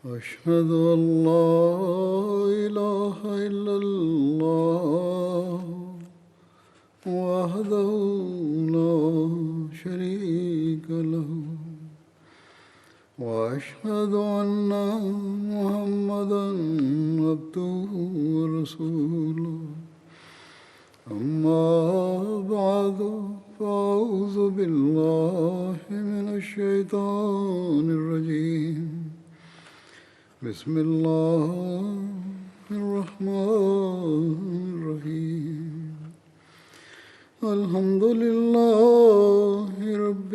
أشهد أن لا إله إلا الله وحده لا شريك له وأشهد أن محمدا عبده ورسوله أما بعد فأعوذ بالله من الشيطان الرجيم بسم الله الرحمن الرحيم الحمد لله رب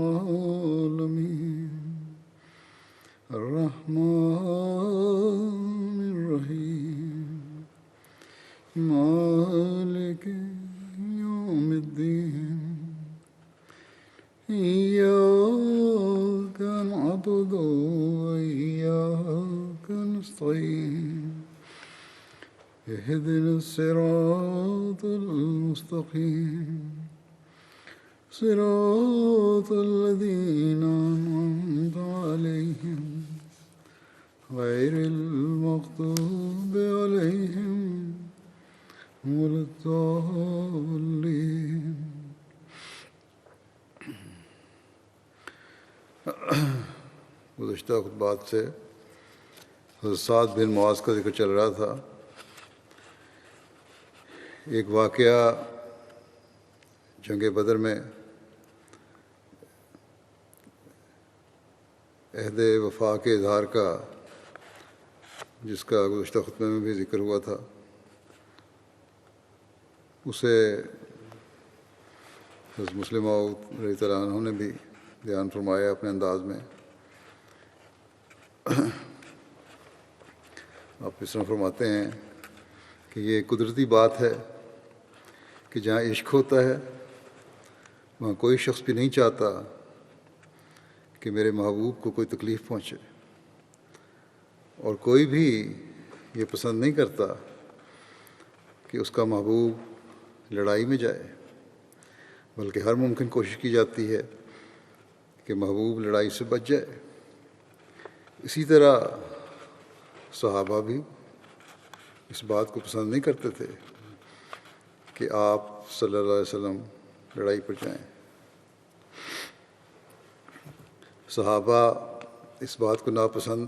العالمين الرحمن الرحيم مالك يوم الدين إياك نعبد وإياك نستعين اهدنا الصراط المستقيم صراط الذين أنعمت عليهم غير المغضوب عليهم ولا الضالين. گزشتہ خطبات سے حضرت سعد بن معاذ کا ذکر چل رہا تھا. ایک واقعہ جنگ بدر میں عہد وفا کے اظہار کا، جس کا گزشتہ خطبے میں بھی ذکر ہوا تھا، اسے حضرت مسلم موعود رضی اللہ عنہ نے بھی بیان فرمایا اپنے انداز میں. آپ اس طرح فرماتے ہیں کہ یہ قدرتی بات ہے کہ جہاں عشق ہوتا ہے وہاں کوئی شخص بھی نہیں چاہتا کہ میرے محبوب کو کوئی تکلیف پہنچے، اور کوئی بھی یہ پسند نہیں کرتا کہ اس کا محبوب لڑائی میں جائے، بلکہ ہر ممکن کوشش کی جاتی ہے کہ محبوب لڑائی سے بچ جائے. اسی طرح صحابہ بھی اس بات کو پسند نہیں کرتے تھے کہ آپ صلی اللہ علیہ وسلم لڑائی پر جائیں. صحابہ اس بات کو ناپسند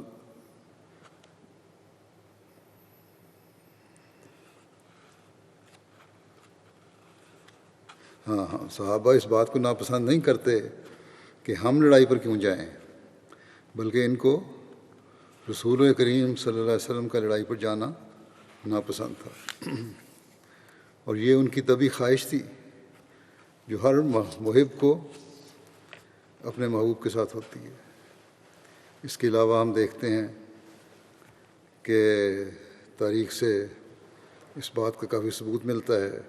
صحابہ اس بات کو ناپسند نہیں کرتے کہ ہم لڑائی پر کیوں جائیں، بلکہ ان کو رسول کریم صلی اللہ علیہ وسلم کا لڑائی پر جانا ناپسند تھا، اور یہ ان کی طبعی خواہش تھی جو ہر محب کو اپنے محبوب کے ساتھ ہوتی ہے. اس کے علاوہ ہم دیکھتے ہیں کہ تاریخ سے اس بات کا کافی ثبوت ملتا ہے.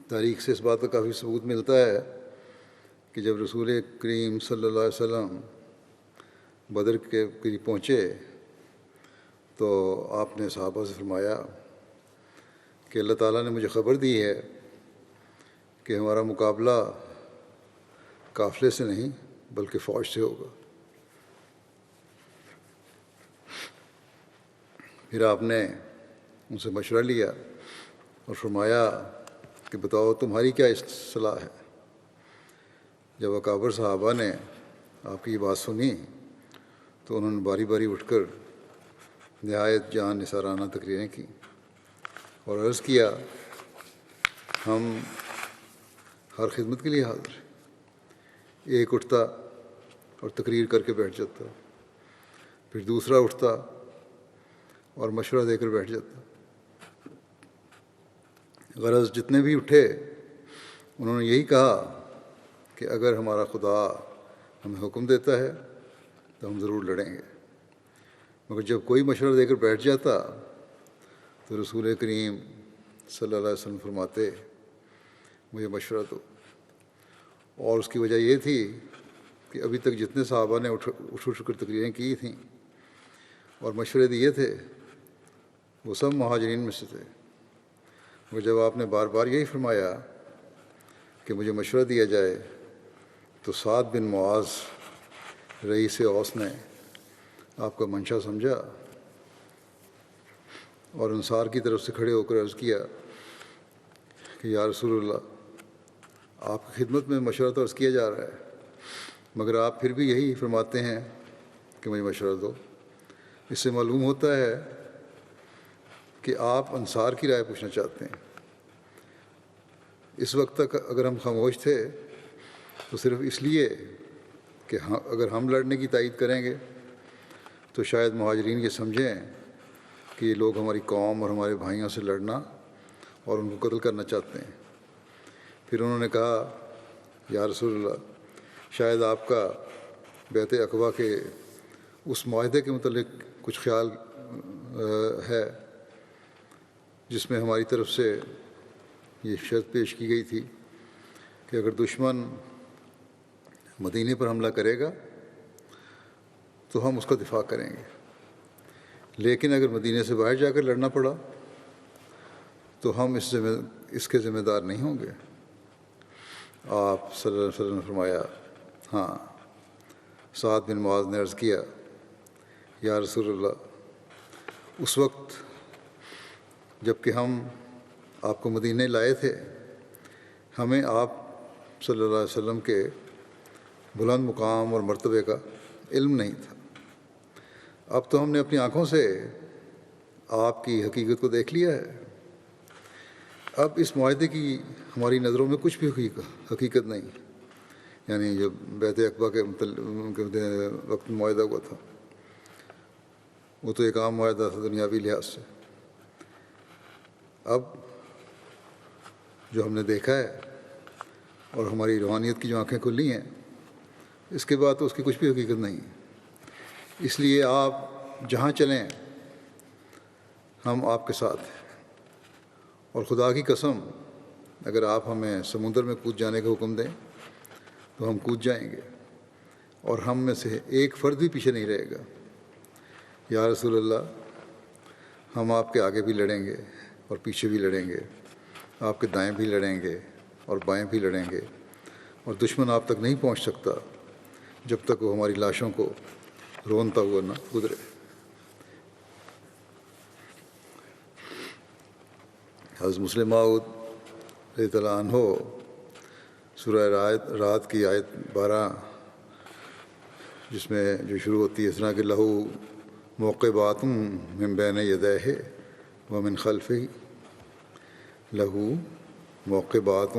تاریخ سے اس بات کا کافی ثبوت ملتا ہے کہ جب رسول کریم صلی اللہ علیہ وسلم بدر کے قریب پہنچے تو آپ نے صحابہ سے فرمایا کہ اللہ تعالیٰ نے مجھے خبر دی ہے کہ ہمارا مقابلہ قافلے سے نہیں بلکہ فوج سے ہوگا. پھر آپ نے ان سے مشورہ لیا اور فرمایا کہ بتاؤ تمہاری کیا صلاح ہے. جب اکابر صحابہ نے آپ کی یہ بات سنی تو انہوں نے باری باری اٹھ کر نہایت جان نثارانہ تقریریں کی اور عرض کیا ہم ہر خدمت کے لیے حاضر ہیں. ایک اٹھتا اور تقریر کر کے بیٹھ جاتا، پھر دوسرا اٹھتا اور مشورہ دے کر بیٹھ جاتا. غرض جتنے بھی اٹھے انہوں نے یہی کہا کہ اگر ہمارا خدا ہمیں حکم دیتا ہے تو ہم ضرور لڑیں گے. مگر جب کوئی مشورہ دے کر بیٹھ جاتا تو رسول کریم صلی اللہ علیہ وسلم فرماتے مجھے مشورہ دو. اور اس کی وجہ یہ تھی کہ ابھی تک جتنے صحابہ نے اٹھ کر تقریریں کی تھیں اور مشورے دیے تھے وہ سب مہاجرین میں سے تھے. اور جب آپ نے بار بار یہی فرمایا کہ مجھے مشورہ دیا جائے تو سعد بن معاذ رئیس اوس نے آپ کا منشا سمجھا اور انصار کی طرف سے کھڑے ہو کر عرض کیا کہ یا رسول اللہ، آپ کی خدمت میں مشورہ تو عرض کیا جا رہا ہے، مگر آپ پھر بھی یہی فرماتے ہیں کہ مجھے مشورہ دو۔ اس سے معلوم ہوتا ہے کہ آپ انصار کی رائے پوچھنا چاہتے ہیں۔ اس وقت تک اگر ہم خاموش تھے تو صرف اس لیے کہ اگر ہم لڑنے کی تائید کریں گے تو شاید مہاجرین یہ سمجھیں کہ یہ لوگ ہماری قوم اور ہمارے بھائیوں سے لڑنا اور ان کو قتل کرنا چاہتے ہیں۔ پھر انہوں نے کہا یا رسول اللہ، شاید آپ کا بیعت عقبہ کے اس معاہدے کے متعلق کچھ خیال ہے جس میں ہماری طرف سے یہ شرط پیش کی گئی تھی کہ اگر دشمن مدینے پر حملہ کرے گا تو ہم اس کا دفاع کریں گے، لیکن اگر مدینے سے باہر جا کر لڑنا پڑا تو ہم اس کے ذمہ دار نہیں ہوں گے۔ آپ صلی اللہ علیہ وسلم نے فرمایا ہاں۔ سعد بن معاذ نے عرض کیا یا رسول اللہ، اس وقت جب کہ ہم آپ کو مدینہ لائے تھے ہمیں آپ صلی اللہ علیہ وسلم کے بلند مقام اور مرتبے کا علم نہیں تھا۔ اب تو ہم نے اپنی آنکھوں سے آپ کی حقیقت کو دیکھ لیا ہے۔ اب اس معاہدے کی ہماری نظروں میں کچھ بھی حقیقت نہیں، یعنی جو بیعت عقبہ کے وقت معاہدہ ہوا تھا وہ تو ایک عام معاہدہ تھا دنیاوی لحاظ سے۔ اب جو ہم نے دیکھا ہے اور ہماری روحانیت کی جو آنکھیں کھلی ہیں، اس کے بعد تو اس کی کچھ بھی حقیقت نہیں۔ اس لیے آپ جہاں چلیں ہم آپ کے ساتھ ہیں، اور خدا کی قسم اگر آپ ہمیں سمندر میں کود جانے کا حکم دیں تو ہم کود جائیں گے، اور ہم میں سے ایک فرد بھی پیچھے نہیں رہے گا۔ یا رسول اللہ، ہم آپ کے آگے بھی لڑیں گے اور پیچھے بھی لڑیں گے، آپ کے دائیں بھی لڑیں گے اور بائیں بھی لڑیں گے، اور دشمن آپ تک نہیں پہنچ سکتا جب تک وہ ہماری لاشوں کو رونتا ہوا نہ گزرے۔ حضرت مسلم موعود رضی اللہ عنہ سورہ رات کی آیت 12 جس میں جو شروع ہوتی ہے اس طرح کہ لہو موقبات من بین یدیہ ومن خلفہ، لہو موقبات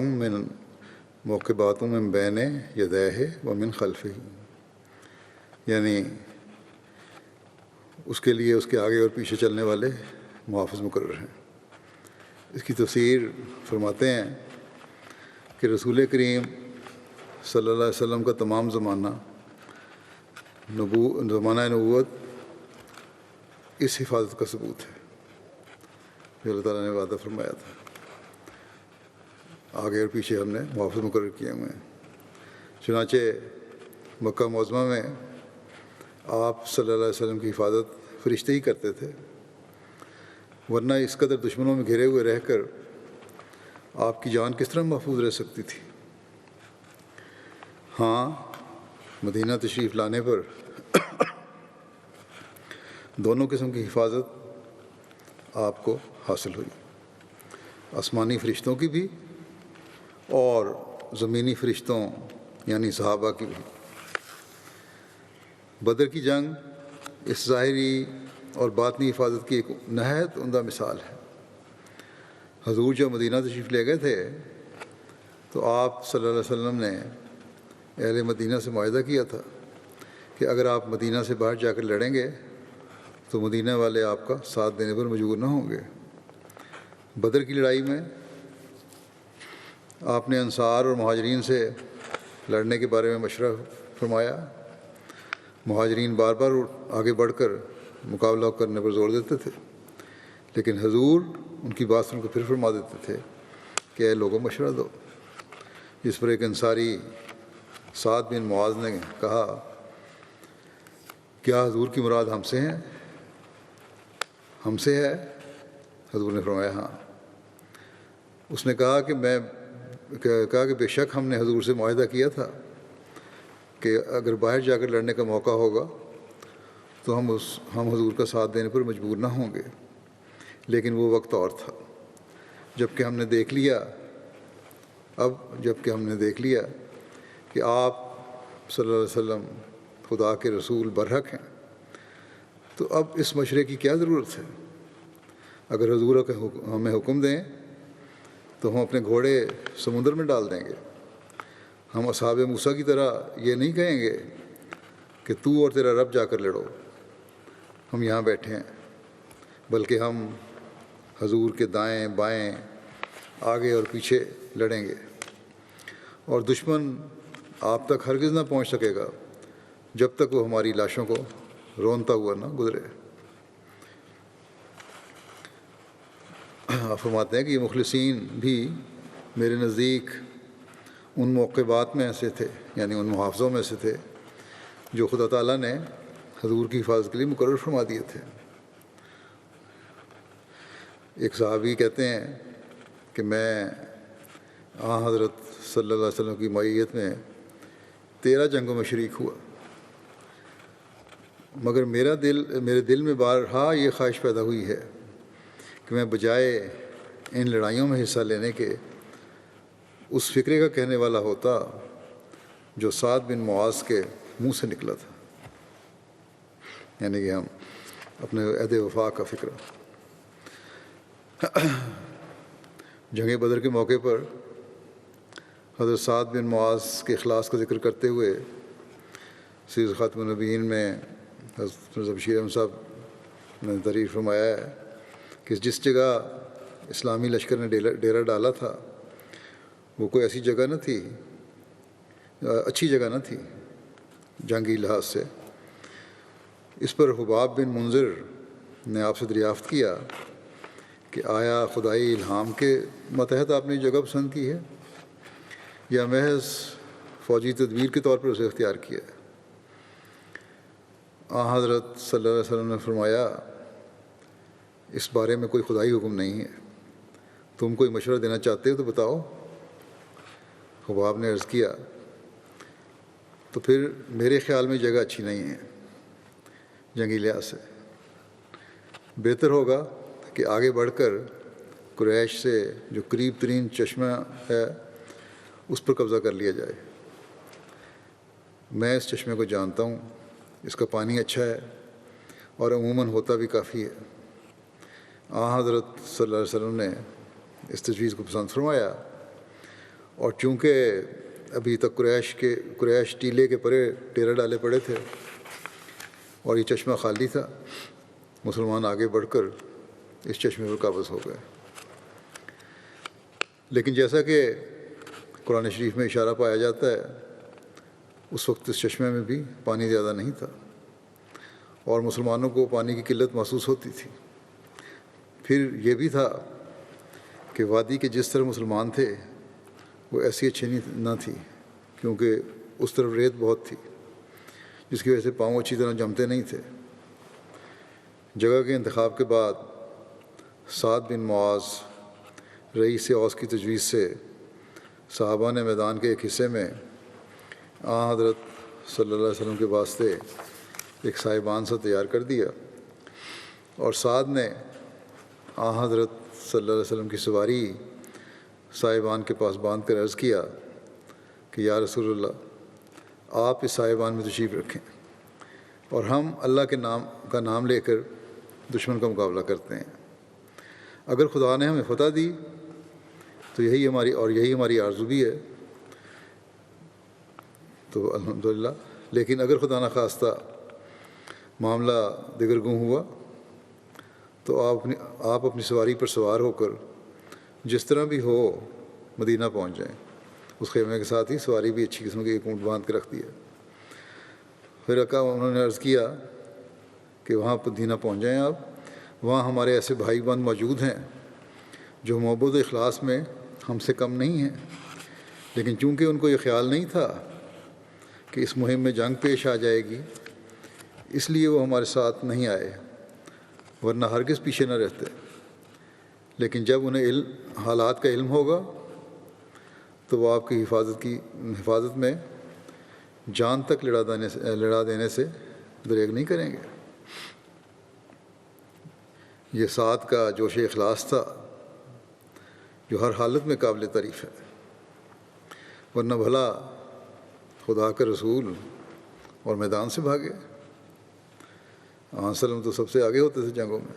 من بین یدیہ ومن خلفہ، یعنی اس کے لیے اس کے آگے اور پیچھے چلنے والے محافظ مقرر ہیں۔ اس کی تفسیر فرماتے ہیں کہ رسول کریم صلی اللہ علیہ وسلم کا تمام زمانہ نبوت اس حفاظت کا ثبوت ہے جو اللہ تعالیٰ نے وعدہ فرمایا تھا۔ آگے اور پیچھے ہم نے محافظ مقرر کیے ہوئے ہیں۔ چنانچہ مکہ معظمہ میں آپ صلی اللہ علیہ وسلم کی حفاظت فرشتے ہی کرتے تھے، ورنہ اس قدر دشمنوں میں گھرے ہوئے رہ کر آپ کی جان کس طرح محفوظ رہ سکتی تھی۔ ہاں، مدینہ تشریف لانے پر دونوں قسم کی حفاظت آپ کو حاصل ہوئی، آسمانی فرشتوں کی بھی اور زمینی فرشتوں یعنی صحابہ کی بھی۔ بدر کی جنگ اس ظاہری اور باطنی حفاظت کی ایک نہایت عمدہ مثال ہے۔ حضور جب مدینہ تشریف لے گئے تھے تو آپ صلی اللہ علیہ وسلم نے اہل مدینہ سے معاہدہ کیا تھا کہ اگر آپ مدینہ سے باہر جا کر لڑیں گے تو مدینہ والے آپ کا ساتھ دینے پر مجبور نہ ہوں گے۔ بدر کی لڑائی میں آپ نے انصار اور مہاجرین سے لڑنے کے بارے میں مشورہ فرمایا۔ مہاجرین بار بار آگے بڑھ کر مقابلہ کرنے پر زور دیتے تھے، لیکن حضور ان کی بات سن کو پھر فرما دیتے تھے کہ اے لوگوں مشورہ دو۔ جس پر ایک انصاری سعد بن معاذ نے کہا کیا حضور کی مراد ہم سے ہیں؟ ہم سے ہے؟ حضور نے فرمایا ہاں۔ اس نے کہا کہ میں کہا کہ بے شک ہم نے حضور سے معاہدہ کیا تھا کہ اگر باہر جا کر لڑنے کا موقع ہوگا تو ہم حضور کا ساتھ دینے پر مجبور نہ ہوں گے، لیکن وہ وقت اور تھا جب کہ ہم نے دیکھ لیا کہ آپ صلی اللہ علیہ وسلم خدا کے رسول برحق ہیں، تو اب اس مشورے کی کیا ضرورت ہے؟ اگر حضور ہمیں حکم دیں تو ہم اپنے گھوڑے سمندر میں ڈال دیں گے۔ ہم اصحاب موسیٰ کی طرح یہ نہیں کہیں گے کہ تو اور تیرا رب جا کر لڑو، ہم یہاں بیٹھے ہیں، بلکہ ہم حضور کے دائیں بائیں آگے اور پیچھے لڑیں گے، اور دشمن آپ تک ہرگز نہ پہنچ سکے گا جب تک وہ ہماری لاشوں کو رونتا ہوا نہ گزرے۔ آپ فرماتے ہیں کہ یہ مخلصین بھی میرے نزدیک ان موقبات میں ایسے تھے، یعنی ان محافظوں میں سے تھے جو خدا تعالیٰ نے حضور کی حفاظت کے لیے مقرر فرما دیے تھے۔ ایک صحابی کہتے ہیں کہ میں حضرت صلی اللہ علیہ وسلم کی معیت میں 13 جنگوں میں شریک ہوا، مگر میرے دل میں بارہا یہ خواہش پیدا ہوئی ہے کہ میں بجائے ان لڑائیوں میں حصہ لینے کے اس فکرے کا کہنے والا ہوتا جو سعد بن معاذ کے منہ سے نکلا تھا، یعنی کہ ہم اپنے عہد وفا کا فکرہ۔ جنگ بدر کے موقع پر حضرت سعد بن معاذ کے اخلاص کا ذکر کرتے ہوئے سیرت خاتم النبیین میں حضرت بشیر احمد صاحب نے تعریف فرمایا ہے کہ جس جگہ اسلامی لشکر نے ڈیرا ڈالا تھا وہ کوئی ایسی جگہ نہ تھی، اچھی جگہ نہ تھی جنگی لحاظ سے۔ اس پر حباب بن منذر نے آپ سے دریافت کیا کہ آیا خدائی الہام کے ماتحت آپ نے یہ جگہ پسند کی ہے یا محض فوجی تدبیر کے طور پر اسے اختیار کیا ہے؟ حضرت صلی اللہ علیہ وسلم نے فرمایا اس بارے میں کوئی خدائی حکم نہیں ہے، تم کوئی مشورہ دینا چاہتے ہو تو بتاؤ۔ حباب نے عرض کیا تو پھر میرے خیال میں جگہ اچھی نہیں ہے جنگی لحاظ سے، بہتر ہوگا کہ آگے بڑھ کر قریش سے جو قریب ترین چشمہ ہے اس پر قبضہ کر لیا جائے۔ میں اس چشمے کو جانتا ہوں، اس کا پانی اچھا ہے اور عموماً ہوتا بھی کافی ہے۔ حضرت صلی اللہ علیہ وسلم نے اس تجویز کو پسند فرمایا، اور چونکہ ابھی تک قریش ٹیلے کے پرے ڈیرا ڈالے پڑے تھے اور یہ چشمہ خالی تھا، مسلمان آگے بڑھ کر اس چشمے پر قابض ہو گئے۔ لیکن جیسا کہ قرآن شریف میں اشارہ پایا جاتا ہے اس وقت اس چشمے میں بھی پانی زیادہ نہیں تھا اور مسلمانوں کو پانی کی قلت محسوس ہوتی تھی۔ پھر یہ بھی تھا کہ وادی کے جس طرح مسلمان تھے وہ ایسی اچھی نہ تھی، کیونکہ اس طرف ریت بہت تھی جس کی وجہ سے پاؤں اچھی طرح جمتے نہیں تھے۔ جگہ کے انتخاب کے بعد سعد بن معاذ رئیس اوس کی تجویز سے صحابہ نے میدان کے ایک حصے میں حضرت صلی اللہ علیہ وسلم کے واسطے ایک سائبان سا تیار کر دیا، اور سعد نے حضرت صلی اللہ علیہ وسلم کی سواری سائبان کے پاس باندھ کر عرض کیا کہ یا رسول اللہ آپ اس سائبان میں تشریف رکھیں اور ہم اللہ کے نام لے کر دشمن کا مقابلہ کرتے ہیں۔ اگر خدا نے ہمیں فتح دی تو یہی ہماری آرزو بھی ہے، تو الحمدللہ، لیکن اگر خدا نخواستہ معاملہ دیگر گوں ہوا تو آپ اپنی سواری پر سوار ہو کر جس طرح بھی ہو مدینہ پہنچ جائیں۔ اس خیمے کے ساتھ ہی سواری بھی اچھی قسم کی ایک اونٹ باندھ کے رکھ دیا۔ پھر انہوں نے عرض کیا کہ وہاں مدینہ پہنچ جائیں آپ، وہاں ہمارے ایسے بھائی بند موجود ہیں جو محبت و اخلاص میں ہم سے کم نہیں ہیں، لیکن چونکہ ان کو یہ خیال نہیں تھا کہ اس مہم میں جنگ پیش آ جائے گی، اس لیے وہ ہمارے ساتھ نہیں آئے، ورنہ ہرگز پیچھے نہ رہتے۔ لیکن جب انہیں حالات کا علم ہوگا تو وہ آپ کی حفاظت میں جان تک لڑا دینے سے دریغ نہیں کریں گے۔ یہ سعد کا جوش اخلاص تھا جو ہر حالت میں قابل تعریف ہے، ورنہ بھلا خدا کا رسول اور میدان سے بھاگے۔ وسلم تو سب سے آگے ہوتے تھے جنگوں میں،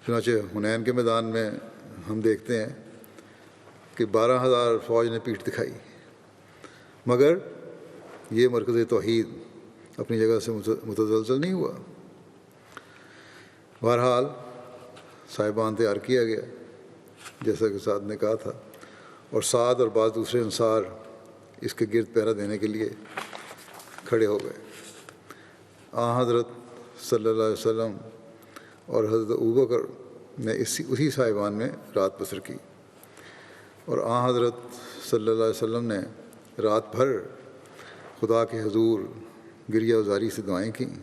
چنانچہ حنین کے میدان میں ہم دیکھتے ہیں کہ 12,000 فوج نے پیٹھ دکھائی، مگر یہ مرکز توحید اپنی جگہ سے متزلزل نہیں ہوا۔ بہرحال صاحبان تیار کیا گیا جیسا کہ سعد نے کہا تھا، اور سعد اور بعض دوسرے انصار اس کے گرد پہرا دینے کے لیے کھڑے ہو گئے۔ حضرت صلی اللہ علیہ وسلم اور حضرت ابوبکر نے اسی صاحبان میں رات بسر کی، اور حضرت صلی اللہ علیہ وسلم نے رات بھر خدا کے حضور گریہ وزاری سے دعائیں کیں،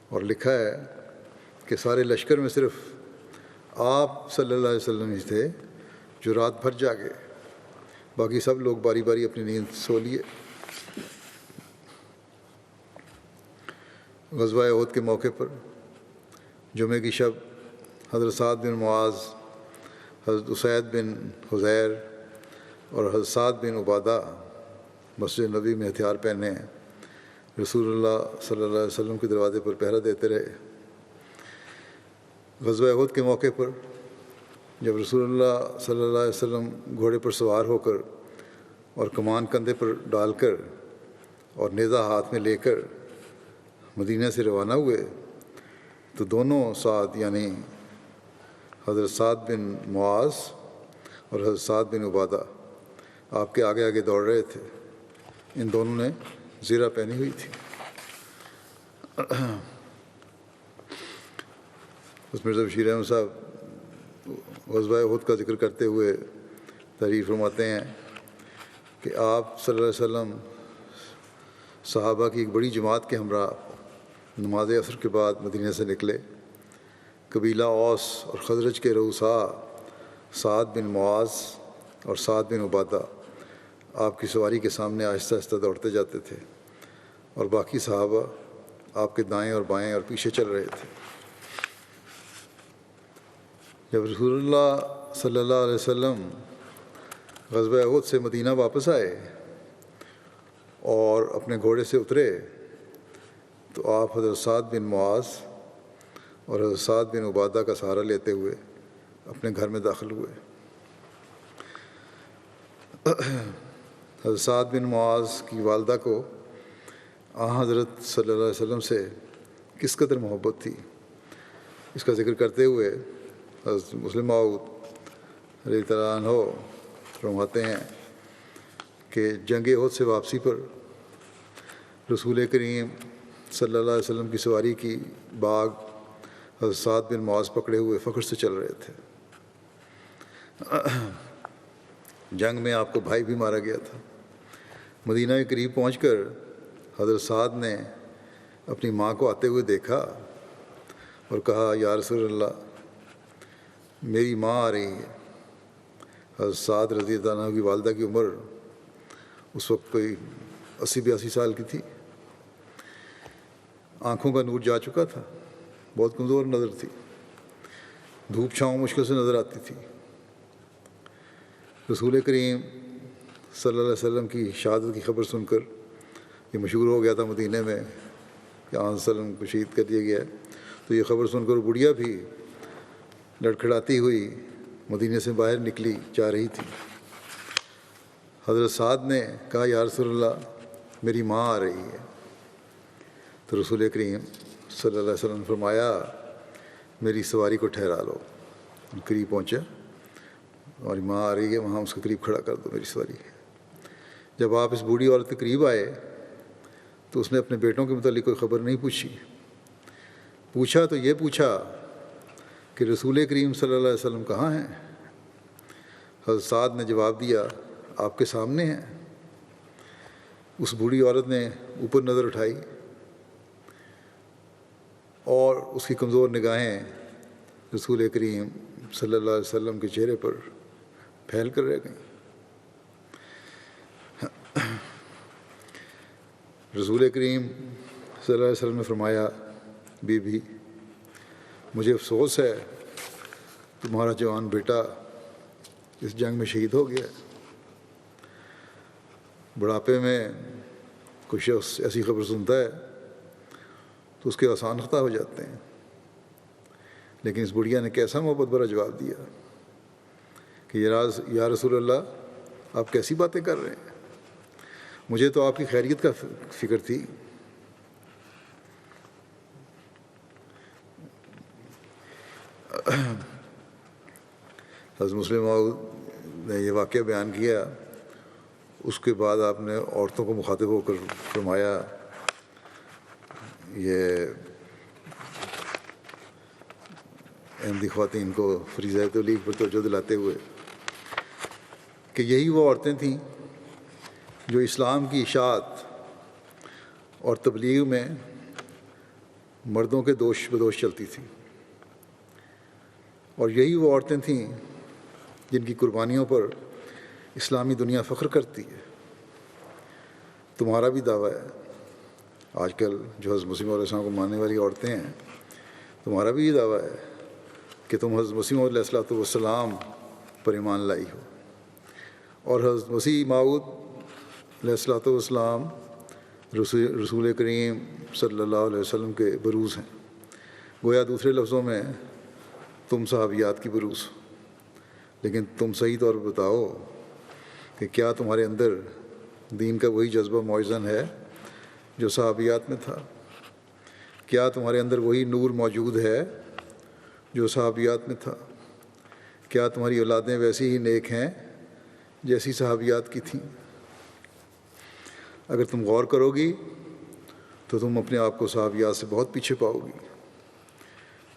اور لکھا ہے کہ سارے لشکر میں صرف آپ صلی اللہ علیہ وسلم ہی تھے جو رات بھر جاگے، باقی سب لوگ باری باری اپنی نیند سو لیے۔ غزوہ احد کے موقع پر جمعے کی شب حضرت سعد بن معاذ، حضرت اسید بن حضیر اور حضرت سعد بن عبادہ مسجد نبی میں ہتھیار پہنے رسول اللہ صلی اللہ علیہ وسلم کے دروازے پر پہرا دیتے رہے۔ غزوہ احد کے موقع پر جب رسول اللہ صلی اللہ علیہ وسلم گھوڑے پر سوار ہو کر اور کمان کندھے پر ڈال کر اور نیزہ ہاتھ میں لے کر مدینہ سے روانہ ہوئے تو دونوں سعد یعنی حضرت سعد بن معاذ اور حضرت سعد بن عبادہ آپ کے آگے آگے دوڑ رہے تھے۔ ان دونوں نے زرہ پہنی ہوئی تھی۔ مرزا بشیر احمد صاحب غزوہ احد کا ذکر کرتے ہوئے تعریف فرماتے ہیں کہ آپ صلی اللہ علیہ وسلم صحابہ کی ایک بڑی جماعت کے ہمراہ نماز عصر کے بعد مدینہ سے نکلے۔ قبیلہ اوس اور خزرج کے رؤساء سعد بن معاذ اور سعد بن عبادہ آپ کی سواری کے سامنے آہستہ آہستہ دوڑتے جاتے تھے، اور باقی صحابہ آپ کے دائیں اور بائیں اور پیچھے چل رہے تھے۔ جب رسول اللہ صلی اللہ علیہ وسلم غزوہ احد سے مدینہ واپس آئے اور اپنے گھوڑے سے اترے تو آپ حضرت سعد بن معاذ اور حضرت سعد بن عبادہ کا سہارا لیتے ہوئے اپنے گھر میں داخل ہوئے۔ حضرت سعد بن معاذ کی والدہ کو حضرت صلی اللہ علیہ وسلم سے کس قدر محبت تھی، اس کا ذکر کرتے ہوئے حضرت مسلم موعود رضی اللہ عنہ فرماتے ہیں کہ جنگ احد سے واپسی پر رسول کریم صلی اللہ علیہ وسلم کی سواری کی باغ حضرت سعد بن معاذ پکڑے ہوئے فخر سے چل رہے تھے۔ جنگ میں آپ کو بھائی بھی مارا گیا تھا۔ مدینہ کے قریب پہنچ کر حضرت سعد نے اپنی ماں کو آتے ہوئے دیکھا اور کہا یا رسول اللہ میری ماں آ رہی ہے۔ حضرت سعد رضی اللہ عنہ کی والدہ کی عمر اس وقت کوئی 80-82 سال کی تھی، آنکھوں کا نور جا چکا تھا، بہت کمزور نظر تھی، دھوپ چھاؤں مشکل سے نظر آتی تھی۔ رسول کریم صلی اللہ علیہ وسلم کی شہادت کی خبر سن کر یہ مشہور ہو گیا تھا مدینہ میں کہ آن وسلم کو شہید کر دیا گیا ہے، تو یہ خبر سن کر بڑھیا بھی لڑکھڑاتی ہوئی مدینہ سے باہر نکلی جا رہی تھی۔ حضرت سعد نے کہا یا رسول اللہ میری ماں آ رہی ہے، تو رسول کریم صلی اللہ علیہ وسلم نے فرمایا میری سواری کو ٹھہرا لو۔ قریب پہنچا، ہماری ماں آ رہی ہے، وہاں اس کے قریب کھڑا کر دو میری سواری۔ جب آپ اس بوڑھی عورت کے قریب آئے تو اس نے اپنے بیٹوں کے متعلق کوئی خبر نہیں پوچھا تو یہ پوچھا کہ رسول کریم صلی اللہ علیہ وسلم کہاں ہیں؟ حضرت سعد نے جواب دیا آپ کے سامنے ہیں۔ اس بوڑھی عورت نے اوپر نظر اٹھائی اور اس کی کمزور نگاہیں رسول کریم صلی اللہ علیہ وسلم کے چہرے پر پھیل کر رہ گئیں۔ رسول کریم صلی اللہ علیہ وسلم نے فرمایا، بی بی مجھے افسوس ہے تمہارا جوان بیٹا اس جنگ میں شہید ہو گیا۔ بڑھاپے میں کوئی شخص ایسی خبر سنتا ہے تو اس کے آسان خطا ہو جاتے ہیں، لیکن اس بڑھیا نے کیسا محبت بھرا جواب دیا کہ یا رسول اللہ آپ کیسی باتیں کر رہے ہیں، مجھے تو آپ کی خیریت کا فکر تھی۔ حضرت مسلم موعود نے یہ واقعہ بیان کیا، اس کے بعد آپ نے عورتوں کو مخاطب ہو کر فرمایا، یہ احمدی خواتین کو فریضہ تبلیغ پر توجہ دلاتے ہوئے کہ یہی وہ عورتیں تھیں جو اسلام کی اشاعت اور تبلیغ میں مردوں کے دوش بدوش چلتی تھیں، اور یہی وہ عورتیں تھیں جن کی قربانیوں پر اسلامی دنیا فخر کرتی ہے۔ تمہارا بھی دعویٰ ہے، آج کل جو حضرت مسیح علیہ السلام کو ماننے والی عورتیں ہیں، تمہارا بھی یہ دعویٰ ہے کہ تم حضرت مسیح علیہ السلام پر ایمان لائی ہو، اور حضرت مسیح موعود علیہ السلام رسول کریم صلی اللہ علیہ وسلم کے بروز ہیں، گویا دوسرے لفظوں میں تم صحابیات کی بروز ہو۔ لیکن تم صحیح طور پر بتاؤ کہ کیا تمہارے اندر دین کا وہی جذبہ موزن ہے جو صحابیات میں تھا؟ کیا تمہارے اندر وہی نور موجود ہے جو صحابیات میں تھا؟ کیا تمہاری اولادیں ویسی ہی نیک ہیں جیسی صحابیات کی تھیں؟ اگر تم غور کرو گی تو تم اپنے آپ کو صحابیات سے بہت پیچھے پاؤ گی۔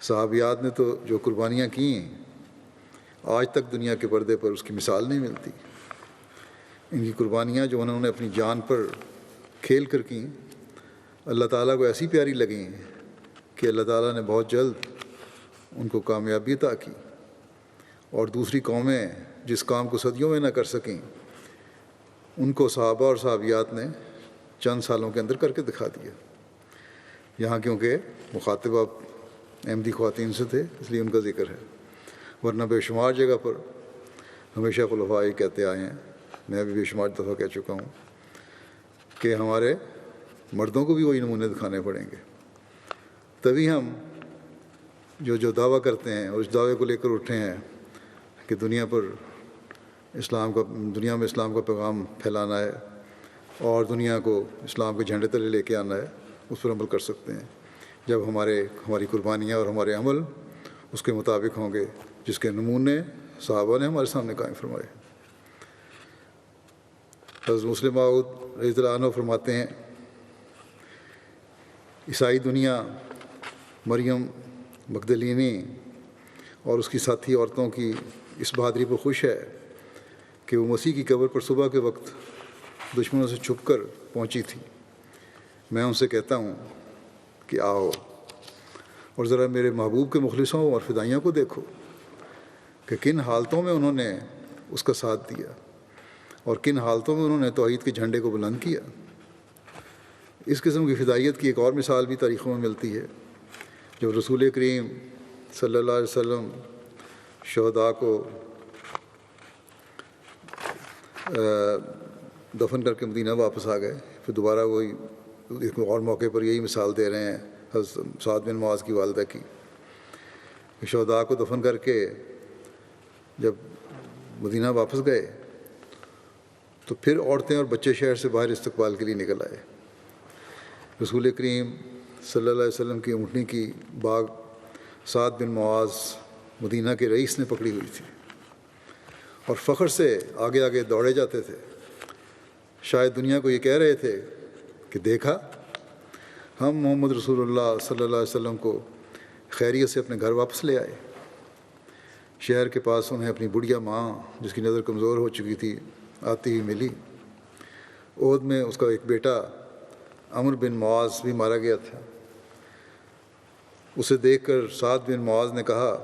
صحابیات نے تو جو قربانیاں کیں، آج تک دنیا کے پردے پر اس کی مثال نہیں ملتی۔ ان کی قربانیاں جو انہوں نے اپنی جان پر کھیل کر کیں، اللہ تعالیٰ کو ایسی پیاری لگیں کہ اللہ تعالیٰ نے بہت جلد ان کو کامیابی عطا کی، اور دوسری قومیں جس کام کو صدیوں میں نہ کر سکیں، ان کو صحابہ اور صحابیات نے چند سالوں کے اندر کر کے دکھا دیا۔ یہاں کیونکہ مخاطب آپ احمدی خواتین سے تھے، اس لیے ان کا ذکر ہے، ورنہ بے شمار جگہ پر ہمیشہ خلفاء یہ کہتے آئے ہیں، میں بھی بے شمار دفعہ کہہ چکا ہوں کہ ہمارے مردوں کو بھی وہی نمونے دکھانے پڑیں گے، تبھی ہم جو دعویٰ کرتے ہیں اور اس دعوے کو لے کر اٹھے ہیں کہ دنیا میں اسلام کا پیغام پھیلانا ہے اور دنیا کو اسلام کے جھنڈے تلے لے کے آنا ہے، اس پر عمل کر سکتے ہیں جب ہماری قربانیاں اور ہمارے عمل اس کے مطابق ہوں گے جس کے نمونے صحابہ نے ہمارے سامنے قائم فرمائے۔ حضرت مسلم موعود رضی اللہ عنہ فرماتے ہیں، عیسائی دنیا مریم مگدلینی اور اس کی ساتھی عورتوں کی اس بہادری پر خوش ہے کہ وہ مسیح کی قبر پر صبح کے وقت دشمنوں سے چھپ کر پہنچی تھی۔ میں ان سے کہتا ہوں کہ آؤ اور ذرا میرے محبوب کے مخلصوں اور فدائیوں کو دیکھو کہ کن حالتوں میں انہوں نے اس کا ساتھ دیا اور کن حالتوں میں انہوں نے توحید کے جھنڈے کو بلند کیا۔ اس قسم کی فدائیت کی ایک اور مثال بھی تاریخوں میں ملتی ہے، جب رسول کریم صلی اللہ علیہ وسلم شہداء کو دفن کر کے مدینہ واپس آ گئے، پھر دوبارہ وہی ایک اور موقع پر یہی مثال دے رہے ہیں حضرت سعد بن معاذ کی والدہ کی، شہداء کو دفن کر کے جب مدینہ واپس گئے تو پھر عورتیں اور بچے شہر سے باہر استقبال کے لیے نکل آئے۔ رسول کریم صلی اللہ علیہ وسلم کی اونٹنی کی باغ سعد بن معاذ مدینہ کے رئیس نے پکڑی ہوئی تھی اور فخر سے آگے آگے دوڑے جاتے تھے، شاید دنیا کو یہ کہہ رہے تھے کہ دیکھا، ہم محمد رسول اللہ صلی اللہ علیہ وسلم کو خیریت سے اپنے گھر واپس لے آئے۔ شہر کے پاس انہیں اپنی بڑھیا ماں جس کی نظر کمزور ہو چکی تھی آتی ہی ملی۔ احد میں اس کا ایک بیٹا عمرو بن معاذ بھی مارا گیا تھا۔ اسے دیکھ کر سعد بن معاذ نے کہا،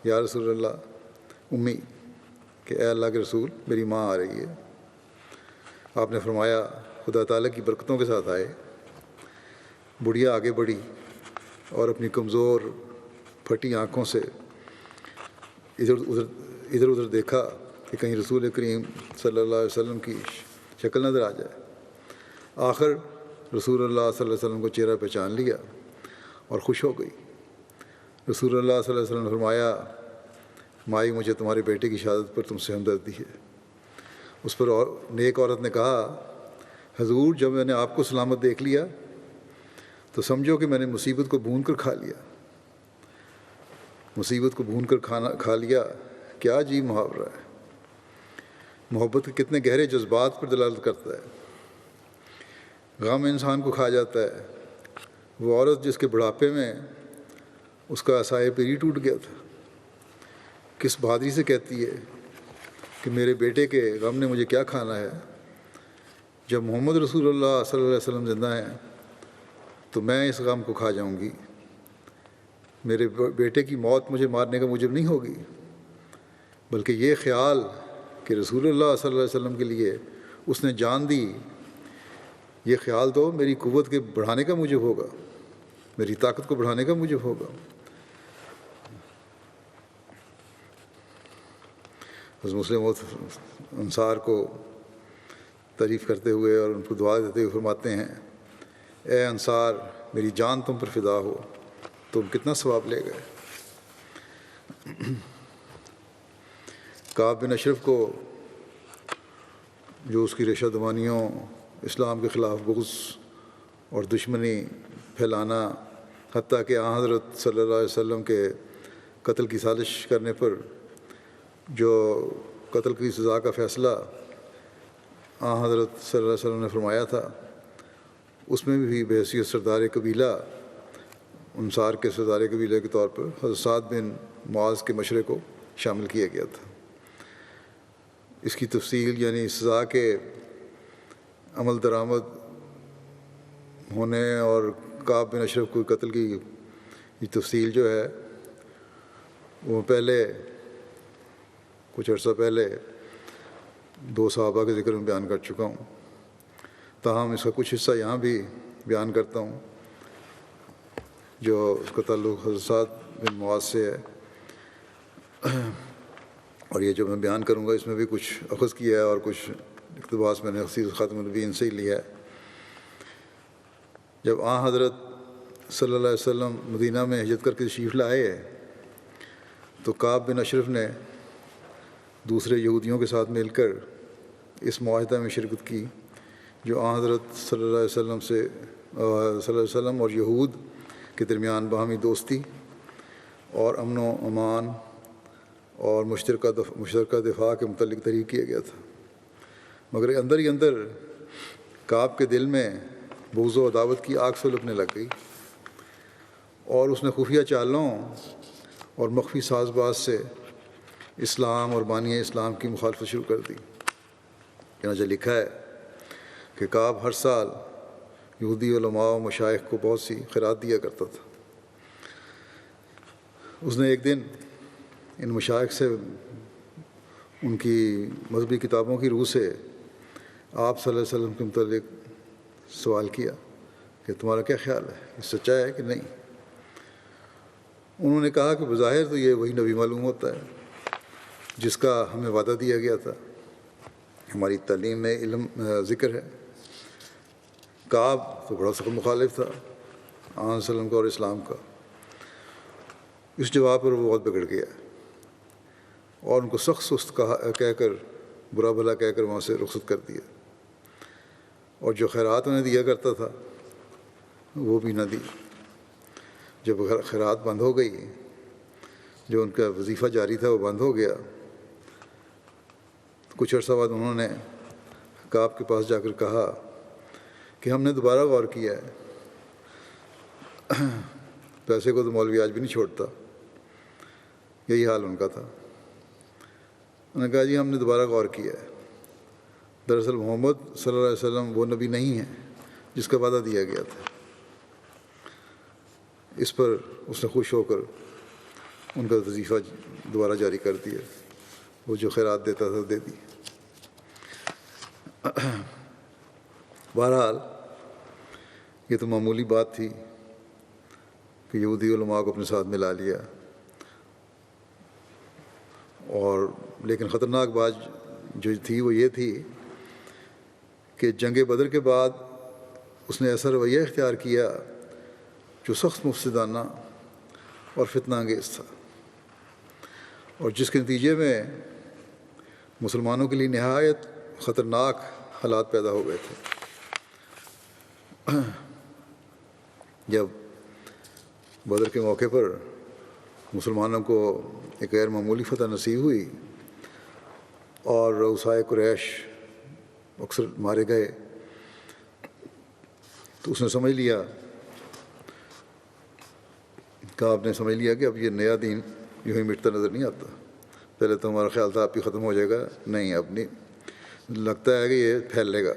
یا رسول اللہ امی، کہ اے اللہ کے رسول میری ماں آ رہی ہے۔ آپ نے فرمایا خدا تعالیٰ کی برکتوں کے ساتھ آئے، بڑھیا آگے بڑھی اور اپنی کمزور پھٹی آنکھوں سے ادھر ادھر دیکھا کہ کہیں رسول کریم صلی اللہ علیہ وسلم کی شکل نظر آ جائے۔ آخر رسول اللہ صلی اللہ علیہ وسلم کو چہرہ پہچان لیا اور خوش ہو گئی۔ رسول اللہ صلی اللہ علیہ وسلم نے فرمایا، مائی مجھے تمہارے بیٹے کی شہادت پر تم سے ہمدردی ہے۔ اس پر نیک عورت نے کہا، حضور جب میں نے آپ کو سلامت دیکھ لیا تو سمجھو کہ میں نے مصیبت کو بھون کر کھا لیا۔ مصیبت کو بھون کر کھا لیا، کیا عجیب محاورہ ہے۔ محبت کے کتنے گہرے جذبات پر دلالت کرتا ہے۔ غم انسان کو کھا جاتا ہے۔ وہ عورت جس کے بڑھاپے میں اس کا عصائے پیری ٹوٹ گیا تھا، کس بہادری سے کہتی ہے کہ میرے بیٹے کے غم نے مجھے کیا کھانا ہے۔ جب محمد رسول اللہ صلی اللہ علیہ وسلم زندہ ہیں تو میں اس غم کو کھا جاؤں گی۔ میرے بیٹے کی موت مجھے مارنے کا موجب نہیں ہوگی، بلکہ یہ خیال کہ رسول اللہ صلی اللہ علیہ وسلم کے لیے اس نے جان دی، یہ خیال تو میری قوت کے بڑھانے کا موجب ہوگا، میری طاقت کو بڑھانے کا موجب ہوگا۔ حضرت مسلم انصار کو تعریف کرتے ہوئے اور ان کو دعا دیتے ہوئے فرماتے ہیں، اے انصار میری جان تم پر فدا ہو، تم کتنا ثواب لے گئے۔ کعب بن اشرف کو جو اس کی ریشہ دوانیوں، اسلام کے خلاف بغض اور دشمنی پھیلانا، حتیٰ کہ آن حضرت صلی اللہ علیہ وسلم کے قتل کی سازش کرنے پر جو قتل کی سزا کا فیصلہ آن حضرت صلی اللہ علیہ وسلم نے فرمایا تھا، اس میں بھی بحیثیت سردار قبیلہ، انصار کے سردار قبیلے کے طور پر حضرت سعد بن معاذ کے مشورے کو شامل کیا گیا تھا۔ اس کی تفصیل یعنی سزا کے عمل درآمد ہونے اور کعب بن اشرف کو قتل کی یہ تفصیل جو ہے وہ پہلے کچھ عرصہ پہلے 2 صحابہ کے ذکر میں بیان کر چکا ہوں، تاہم اس کا کچھ حصہ یہاں بھی بیان کرتا ہوں جو اس کا تعلق حضرت سعد بن معاذ سے ہے، اور یہ جو میں بیان کروں گا اس میں بھی کچھ اخذ کیا ہے اور کچھ اقتباس میں نے خصیص خاتم النبیین سے ہی لیا ہے۔ جب آن حضرت صلی اللہ علیہ وسلم مدینہ میں ہجرت کر کے تشریف لائے تو کعب بن اشرف نے دوسرے یہودیوں کے ساتھ مل کر اس معاہدہ میں شرکت کی جو آن حضرت صلی اللہ علیہ وسلم اور یہود کے درمیان باہمی دوستی اور امن و امان اور مشترکہ دفاع کے متعلق تحریر کیا گیا تھا، مگر اندر ہی اندر کعب کے دل میں بغض و عداوت کی آگ سلگنے لگ گئی اور اس نے خفیہ چالوں اور مخفی ساز باز سے اسلام اور بانی اسلام کی مخالفت شروع کر دی۔ چنانچہ لکھا ہے کہ کعب ہر سال یہودی علماء و مشائخ کو بہت سی خیرات دیا کرتا تھا۔ اس نے ایک دن ان مشائخ سے ان کی مذہبی کتابوں کی روح سے آپ صلی اللہ علیہ وسلم کے متعلق سوال کیا کہ تمہارا کیا خیال ہے، یہ سچا ہے کہ نہیں؟ انہوں نے کہا کہ بظاہر تو یہ وہی نبی معلوم ہوتا ہے جس کا ہمیں وعدہ دیا گیا تھا، ہماری تعلیم میں علم ذکر ہے۔ کعب تو بڑا سخت مخالف تھا آن صلی اللہ علیہ وسلم کا اور اسلام کا۔ اس جواب پر وہ بہت بگڑ گیا اور ان کو سخت سست کہہ کر برا بھلا کہہ کر وہاں سے رخصت کر دیا، اور جو خیرات انہیں دیا کرتا تھا وہ بھی نہ دی۔ جب خیرات بند ہو گئی، جو ان کا وظیفہ جاری تھا وہ بند ہو گیا، کچھ عرصہ بعد انہوں نے کعب کے پاس جا کر کہا کہ ہم نے دوبارہ غور کیا ہے، پیسے کو تو مولوی آج بھی نہیں چھوڑتا۔ یہی حال ان کا تھا۔ انہوں نے کہا جی ہم نے دوبارہ غور کیا ہے، دراصل محمد صلی اللہ علیہ وسلم وہ نبی نہیں ہے جس کا وعدہ دیا گیا تھا۔ اس پر اس نے خوش ہو کر ان کا وظیفہ دوبارہ جاری کر دیا، وہ جو خیرات دیتا تھا دے دی۔ بہرحال یہ تو معمولی بات تھی کہ یہودی علماء کو اپنے ساتھ ملا لیا، اور لیکن خطرناک بات جو تھی وہ یہ تھی کہ جنگ بدر کے بعد اس نے ایسا رویہ اختیار کیا جو سخت مفسدانہ اور فتنہ انگیز تھا، اور جس کے نتیجے میں مسلمانوں کے لیے نہایت خطرناک حالات پیدا ہو گئے تھے۔ جب بدر کے موقع پر مسلمانوں کو ایک غیر معمولی فتح نصیب ہوئی اور رؤسائے قریش اکثر مارے گئے، تو اس نے سمجھ لیا کہ آپ نے سمجھ لیا کہ اب یہ نیا دین یوں ہی مٹتا نظر نہیں آتا۔ پہلے تو ہمارا خیال تھا آپ بھی ختم ہو جائے گا، نہیں، اب نہیں، لگتا ہے کہ یہ پھیلے گا۔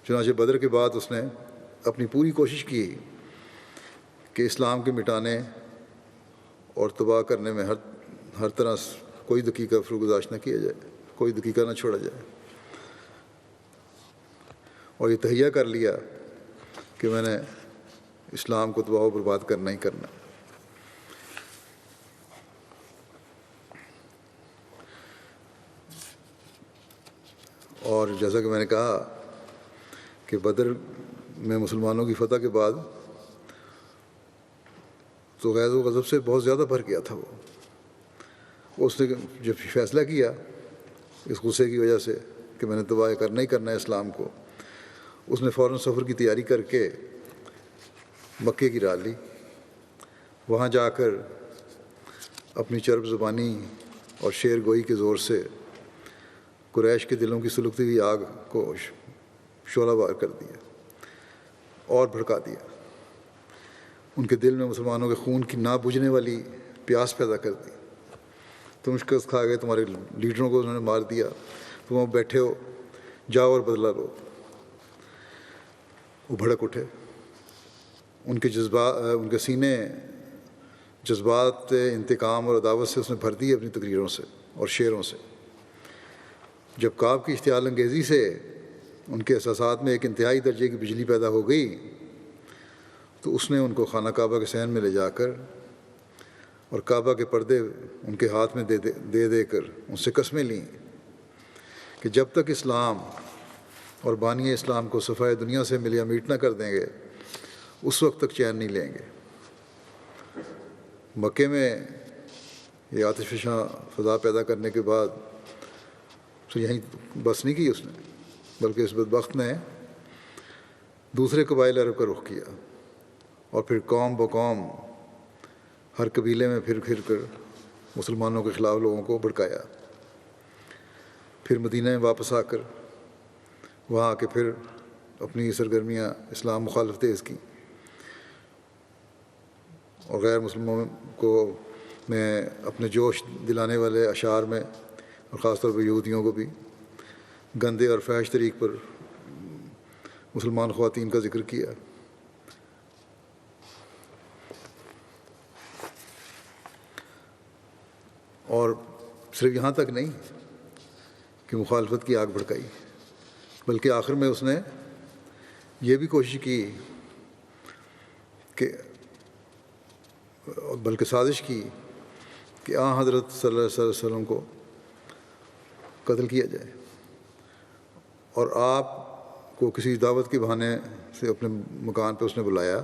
چنانچہ بدر کے بعد اس نے اپنی پوری کوشش کی کہ اسلام کے مٹانے اور تباہ کرنے میں ہر طرح کوئی دقیقہ فرگزاشت نہ کیا جائے، کوئی دقیقہ نہ چھوڑا جائے، اور یہ تہیہ کر لیا کہ میں نے اسلام کو تباہ و برباد کرنا ہی کرنا۔ اور جیسا کہ میں نے کہا کہ بدر میں مسلمانوں کی فتح کے بعد تو غیظ و غضب سے بہت زیادہ بھر گیا تھا وہ۔ اس نے جب فیصلہ کیا اس غصے کی وجہ سے کہ میں نے تباہ کرنا ہی کرنا ہے اسلام کو، اس نے فوراً سفر کی تیاری کر کے مکے کی راہ لی۔ وہاں جا کر اپنی چرب زبانی اور شعر گوئی کے زور سے قریش کے دلوں کی سلگتی ہوئی آگ کو شعلہ بار کر دیا اور بھڑکا دیا۔ ان کے دل میں مسلمانوں کے خون کی نہ بجھنے والی پیاس پیدا کر دی۔ تم شکست کھا گئے، تمہارے لیڈروں کو انہوں نے مار دیا، تم وہاں بیٹھے ہو، جاؤ اور بدلہ لو۔ وہ بھڑک اٹھے، ان کے سینے جذبات انتقام اور عداوت سے اس نے بھر دی اپنی تقریروں سے اور شعروں سے۔ جب کعب کی اشتعال انگیزی سے ان کے احساسات میں ایک انتہائی درجے کی بجلی پیدا ہو گئی تو اس نے ان کو خانہ کعبہ کے صحن میں لے جا کر اور کعبہ کے پردے ان کے ہاتھ میں دے کر ان سے قسمیں لیں کہ جب تک اسلام اور بانی اسلام کو صفحۂ دنیا سے ملیا میٹ نہ کر دیں گے اس وقت تک چین نہیں لیں گے۔ مکے میں یہ آتش فشاں فضا پیدا کرنے کے بعد تو یہیں بس نہیں کی اس نے، بلکہ اس بدبخت نے دوسرے قبائل عرب کا رخ کیا اور پھر قوم بقوم ہر قبیلے میں پھر کر مسلمانوں کے خلاف لوگوں کو بھڑکایا۔ پھر مدینہ میں واپس آ کر وہاں آ کے پھر اپنی سرگرمیاں اسلام مخالف تیز کی، اور غیر مسلموں کو میں اپنے جوش دلانے والے اشعار میں اور خاص طور پر یہودیوں کو بھی گندے اور فحش طریق پر مسلمان خواتین کا ذکر کیا۔ اور صرف یہاں تک نہیں کہ مخالفت کی آگ بھڑکائی، بلکہ آخر میں اس نے یہ بھی کوشش کی کہ بلکہ سازش کی کہ حضرت صلی اللہ علیہ وسلم کو قتل کیا جائے، اور آپ کو کسی دعوت کے بہانے سے اپنے مکان پہ اس نے بلایا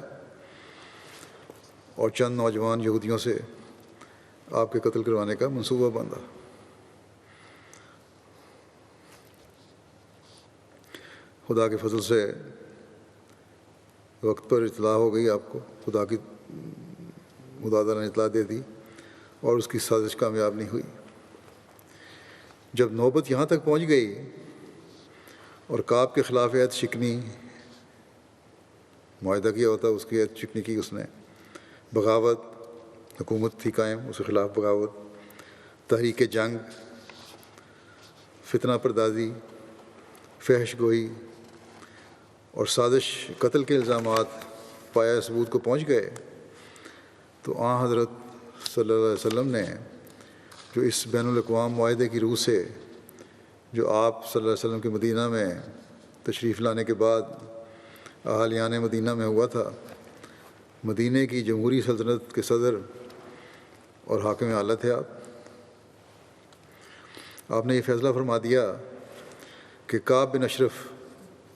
اور چند نوجوان یہودیوں سے آپ کے قتل کروانے کا منصوبہ باندھا۔ خدا کے فضل سے وقت پر اطلاع ہو گئی، آپ کو خدا تعالیٰ نے اطلاع دے دی اور اس کی سازش کامیاب نہیں ہوئی۔ جب نوبت یہاں تک پہنچ گئی اور کعب کے خلاف عہد شکنی معاہدہ کیا ہوتا، اس کی عہد شکنی کی اس نے، بغاوت، حکومت تھی قائم، اس کے خلاف بغاوت، تحریک جنگ، فتنہ پردازی، فحش گوئی اور سازش قتل کے الزامات پایہ ثبوت کو پہنچ گئے، تو حضرت صلی اللہ علیہ وسلم نے جو اس بین الاقوام معاہدے کی روح سے جو آپ صلی اللہ علیہ وسلم کے مدینہ میں تشریف لانے کے بعد اہالیان مدینہ میں ہوا تھا۔ مدینہ کی جمہوری سلطنت کے صدر اور حاکم اعلیٰ تھے آپ نے یہ فیصلہ فرما دیا کہ کعب بن اشرف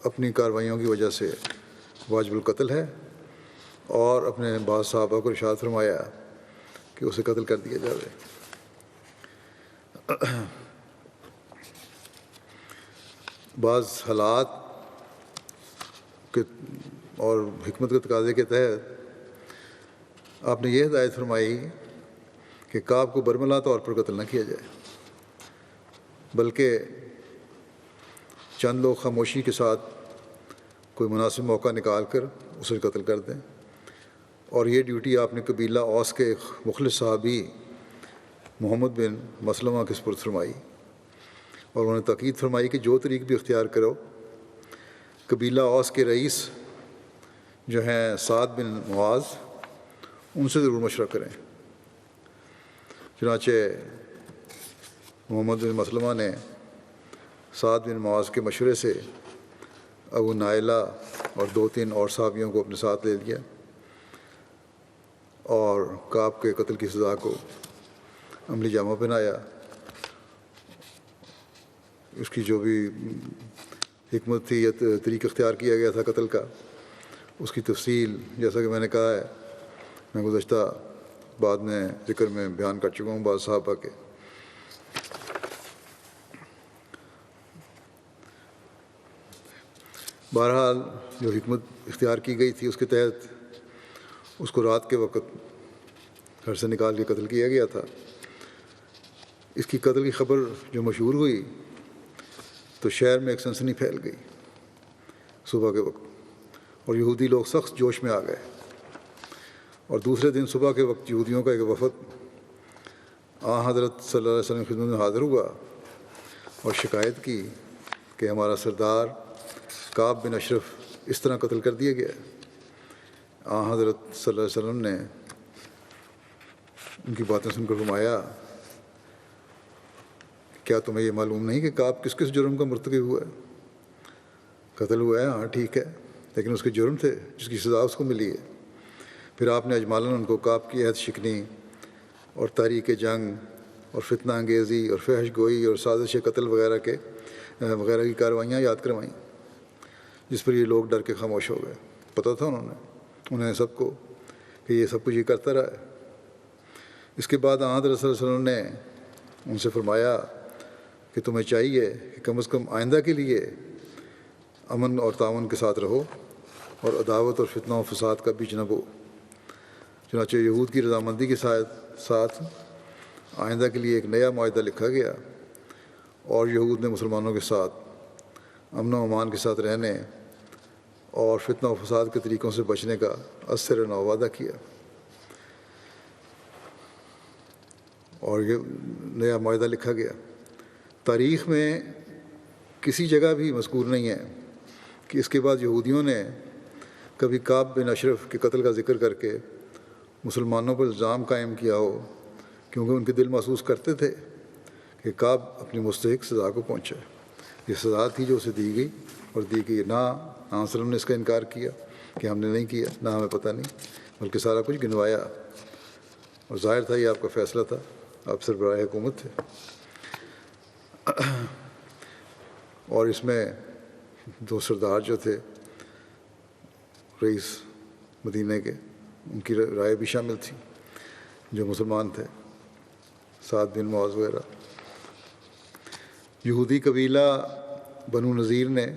اپنی کارروائیوں کی وجہ سے واجب القتل ہے، اور اپنے بعض صحابہ کو ارشاد فرمایا کہ اسے قتل کر دیا جائے۔ بعض حالات کے اور حکمت کے تقاضے کے تحت آپ نے یہ ہدایت فرمائی کہ کعب کو برملا طور پر قتل نہ کیا جائے، بلکہ چند لوگ خاموشی کے ساتھ کوئی مناسب موقع نکال کر اسے قتل کر دیں۔ اور یہ ڈیوٹی آپ نے قبیلہ اوس کے ایک مخلص صحابی محمد بن مسلمہ کے سپرد فرمائی، اور انہوں نے تاکید فرمائی کہ جو طریق بھی اختیار کرو، قبیلہ اوس کے رئیس جو ہیں سعد بن معاذ، ان سے ضرور مشورہ کریں۔ چنانچہ محمد بن مسلمہ نے سعد بن معاذ کے مشورے سے ابو نائلہ اور 2-3 اور صحابیوں کو اپنے ساتھ لے لیا اور کعب کے قتل کی سزا کو عملی جامہ پہنایا۔ اس کی جو بھی حکمت تھی یا طریق اختیار کیا گیا تھا قتل کا، اس کی تفصیل جیسا کہ میں نے کہا ہے، میں گزشتہ بعد میں ذکر میں بیان کر چکا ہوں بعض صحابہ کے۔ بہرحال جو حکمت اختیار کی گئی تھی اس کے تحت اس کو رات کے وقت گھر سے نکال کے قتل کیا گیا تھا۔ اس کی قتل کی خبر جو مشہور ہوئی تو شہر میں ایک سنسنی پھیل گئی صبح کے وقت، اور یہودی لوگ سخت جوش میں آ گئے۔ اور دوسرے دن صبح کے وقت یہودیوں کا ایک وفد حضرت صلی اللہ علیہ وسلم کی خدمت میں حاضر ہوا اور شکایت کی کہ ہمارا سردار کعب بن اشرف اس طرح قتل کر دیا گیا۔ حضرت صلی اللہ علیہ وسلم نے ان کی باتیں سن کر فرمایا، کیا تمہیں یہ معلوم نہیں کہ کعب کس کس جرم کا مرتکب ہوا ہے؟ قتل ہوا ہے، ہاں ٹھیک ہے، لیکن اس کے جرم تھے جس کی سزا اس کو ملی ہے۔ پھر آپ نے اجمالاً ان کو کعب کی عہد شکنی اور تحریک جنگ اور فتنہ انگیزی اور فحش گوئی اور سازش قتل وغیرہ کی کارروائیاں یاد کروائیں، جس پر یہ لوگ ڈر کے خاموش ہو گئے۔ پتہ تھا انہیں سب کو کہ یہ سب کچھ یہ کرتا رہا ہے۔ اس کے بعد حضرت صلی اللہ علیہ وسلم نے ان سے فرمایا کہ تمہیں چاہیے کہ کم از کم آئندہ کے لیے امن اور تعاون کے ساتھ رہو اور عداوت اور فتنہ و فساد کا بیچ نہ بو۔ چنانچہ یہود کی رضامندی کے ساتھ آئندہ کے لیے ایک نیا معاہدہ لکھا گیا، اور یہود نے مسلمانوں کے ساتھ امن و امان کے ساتھ رہنے اور فتنہ و فساد کے طریقوں سے بچنے کا از سر نو وعدہ کیا، اور یہ نیا معاہدہ لکھا گیا۔ تاریخ میں کسی جگہ بھی مذکور نہیں ہے کہ اس کے بعد یہودیوں نے کبھی کعب بن اشرف کے قتل کا ذکر کر کے مسلمانوں پر الزام قائم کیا ہو، کیونکہ ان کے دل محسوس کرتے تھے کہ کعب اپنی مستحق سزا کو پہنچا ہے۔ یہ سزا تھی جو اسے دی گئی اور دی گئی، نہ وسلم نے اس کا انکار کیا کہ ہم نے نہیں کیا، نہ ہمیں پتہ نہیں، بلکہ سارا کچھ گنوایا، اور ظاہر تھا یہ آپ کا فیصلہ تھا، آپ سربراہ حکومت تھے۔ اور اس میں 2 سردار جو تھے رئیس مدینہ کے، ان کی رائے بھی شامل تھی جو مسلمان تھے، سعد بن معاذ وغیرہ۔ یہودی قبیلہ بنو نذیر نے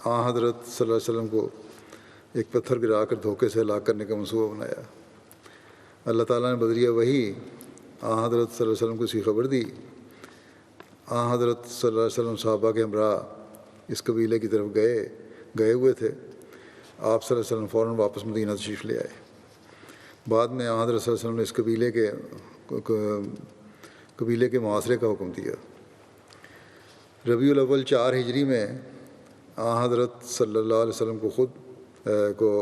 حضرت صلی اللہ علیہ وسلم کو ایک پتھر گرا کر دھوکے سے ہلاک کرنے کا منصوبہ بنایا۔ اللہ تعالیٰ نے بذریعہ وحی حضرت صلی اللہ علیہ وسلم کو اس کی خبر دی۔ حضرت صلی اللہ علیہ وسلم صحابہ کے ہمراہ اس قبیلے کی طرف گئے ہوئے تھے۔ آپ صلی اللہ علیہ وسلم فوراً واپس مدینہ تشریف لے آئے۔ بعد میں حضرت صلی اللہ علیہ وسلم نے اس قبیلے کے محاصرے کا حکم دیا۔ ربیع الاول 4 ہجری میں حضرت صلی اللہ علیہ وسلم کو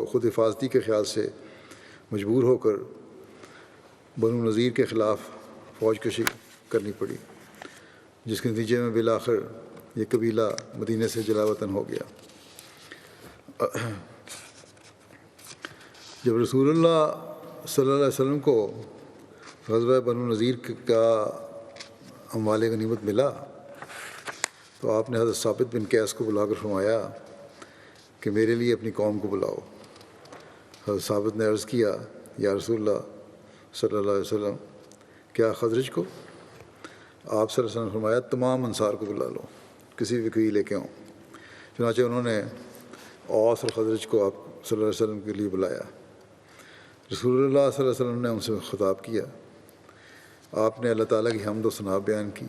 خود حفاظتی کے خیال سے مجبور ہو کر بنو نذیر کے خلاف فوج کشی کرنی پڑی، جس کے نتیجے میں بالآخر یہ قبیلہ مدینہ سے جلا وطن ہو گیا۔ جب رسول اللہ صلی اللہ علیہ وسلم کو غزوہ بنو نذیر کا اموال غنیمت ملا تو آپ نے حضرت ثابت بن قیس کو بلا کر فرمایا کہ میرے لیے اپنی قوم کو بلاؤ۔ حضرت ثابت نے عرض کیا یا رسول اللہ صلی اللہ علیہ وسلم کیا خزرج کو؟ آپ صلی اللہ علیہ وسلم نے فرمایا تمام انصار کو بلا لو، کسی بھی کوئی لے کے آؤں۔ چنانچہ انہوں نے اوس اور خزرج کو آپ صلی اللہ علیہ وسلم کے لیے بلایا۔ رسول اللہ صلی اللہ علیہ وسلم نے ان سے خطاب کیا۔ آپ نے اللہ تعالیٰ کی حمد و ثنا بیان کی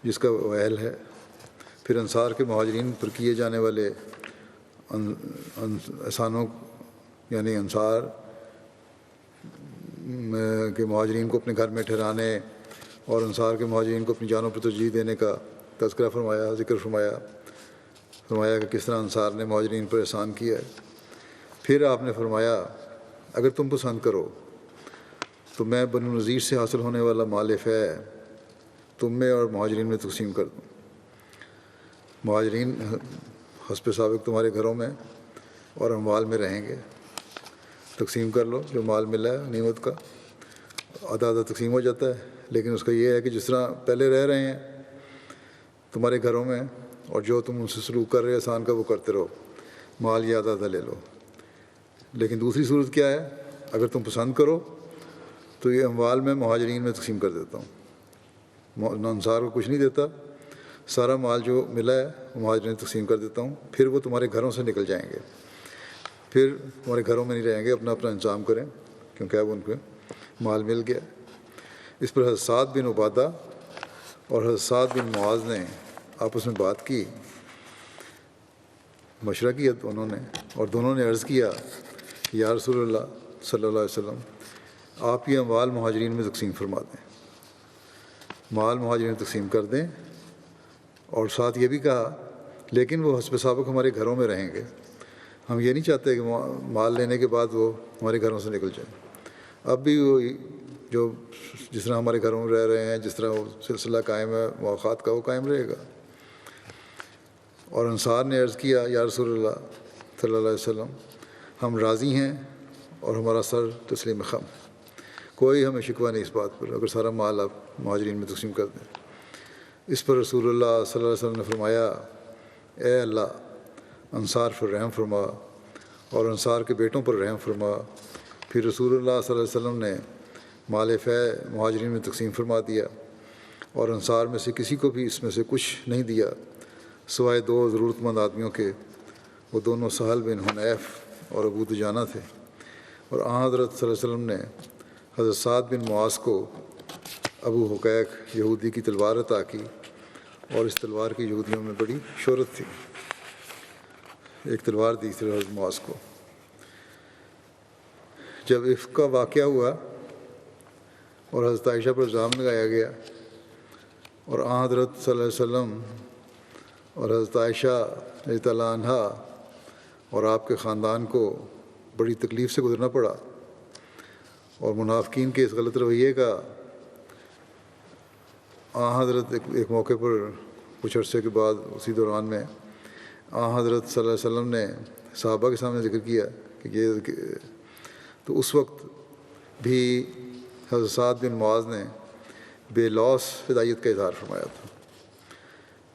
جس کا وہ اہل ہے، پھر انصار کے مہاجرین پر کیے جانے والے احسانوں یعنی انصار کے مہاجرین کو اپنے گھر میں ٹھہرانے اور انصار کے مہاجرین کو اپنی جانوں پر ترجیح دینے کا تذکرہ فرمایا، ذکر فرمایا کہ کس طرح انصار نے مہاجرین پر احسان کیا ہے۔ پھر آپ نے فرمایا اگر تم پسند کرو تو میں بنو نذیر سے حاصل ہونے والا مال فے تم میں اور مہاجرین میں تقسیم کر دوں۔ مہاجرین حسب سابق تمہارے گھروں میں اور اموال میں رہیں گے، تقسیم کر لو جو مال ملا ہے غنیمت کا، آدھا آدھا تقسیم ہو جاتا ہے، لیکن اس کا یہ ہے کہ جس طرح پہلے رہ رہے ہیں تمہارے گھروں میں اور جو تم ان سے سلوک کر رہے احسان کا وہ کرتے رہو، مال یا آدھا آدھا لے لو۔ لیکن دوسری صورت کیا ہے، اگر تم پسند کرو تو یہ اموال میں مہاجرین میں تقسیم کر دیتا ہوں، انصار کو کچھ نہیں دیتا، سارا مال جو ملا ہے مہاجرین تقسیم کر دیتا ہوں، پھر وہ تمہارے گھروں سے نکل جائیں گے، پھر تمہارے گھروں میں نہیں رہیں گے، اپنا اپنا انتظام کریں کیونکہ اب ان کو مال مل گیا۔ اس پر حضرت سعد بن عبادہ اور حضرت سعد بن معاذ نے آپس میں بات کی، مشورہ کیا دونوں نے، اور دونوں نے عرض کیا کہ یا رسول اللہ صلی اللہ علیہ وسلم آپ یہ اموال مہاجرین میں تقسیم فرما دیں، مال مہاجرین میں تقسیم کر دیں، اور ساتھ یہ بھی کہا لیکن وہ حسب سابق ہمارے گھروں میں رہیں گے، ہم یہ نہیں چاہتے کہ مال لینے کے بعد وہ ہمارے گھروں سے نکل جائیں۔ اب بھی وہ جو جس طرح ہمارے گھروں میں رہ رہے ہیں، جس طرح وہ سلسلہ قائم ہے مواخات کا، وہ قائم رہے گا۔ اور انصار نے عرض کیا یا رسول اللہ صلی اللہ علیہ وسلم ہم راضی ہیں اور ہمارا سر تسلیم خم، کوئی ہمیں شکوہ نہیں اس بات پر اگر سارا مال آپ مہاجرین میں تقسیم کر دیں۔ اس پر رسول اللہ صلی اللہ علیہ وسلم نے فرمایا اے اللہ انصار پر رحم فرما اور انصار کے بیٹوں پر رحم فرما۔ پھر رسول اللہ صلی اللہ علیہ وسلم نے مال فے مہاجرین میں تقسیم فرما دیا اور انصار میں سے کسی کو بھی اس میں سے کچھ نہیں دیا سوائے دو ضرورت مند آدمیوں کے، وہ دونوں سہل بن حنیف اور ابو دجانہ تھے۔ اور حضرت صلی اللہ علیہ وسلم نے حضرت سعد بن معاذ کو ابو حقیق یہودی کی تلوار عطا کی، اور اس تلوار کی یہودیوں میں بڑی شہرت تھی، ایک تلوار دی تھی حضرت معاذ کو۔ جب عفق کا واقعہ ہوا اور حضرت عائشہ پر الزام لگایا گیا اور حضرت صلی اللہ علیہ وسلم اور حضرت عائشہ رضی اللہ عنہا اور آپ کے خاندان کو بڑی تکلیف سے گزرنا پڑا، اور منافقین کے اس غلط رویے کا حضرت ایک موقع پر کچھ عرصے کے بعد اسی دوران میں حضرت صلی اللہ علیہ وسلم نے صحابہ کے سامنے ذکر کیا کہ یہ، تو اس وقت بھی حضرت سعد بن معاذ نے بے لوث فدائیت کا اظہار فرمایا تھا۔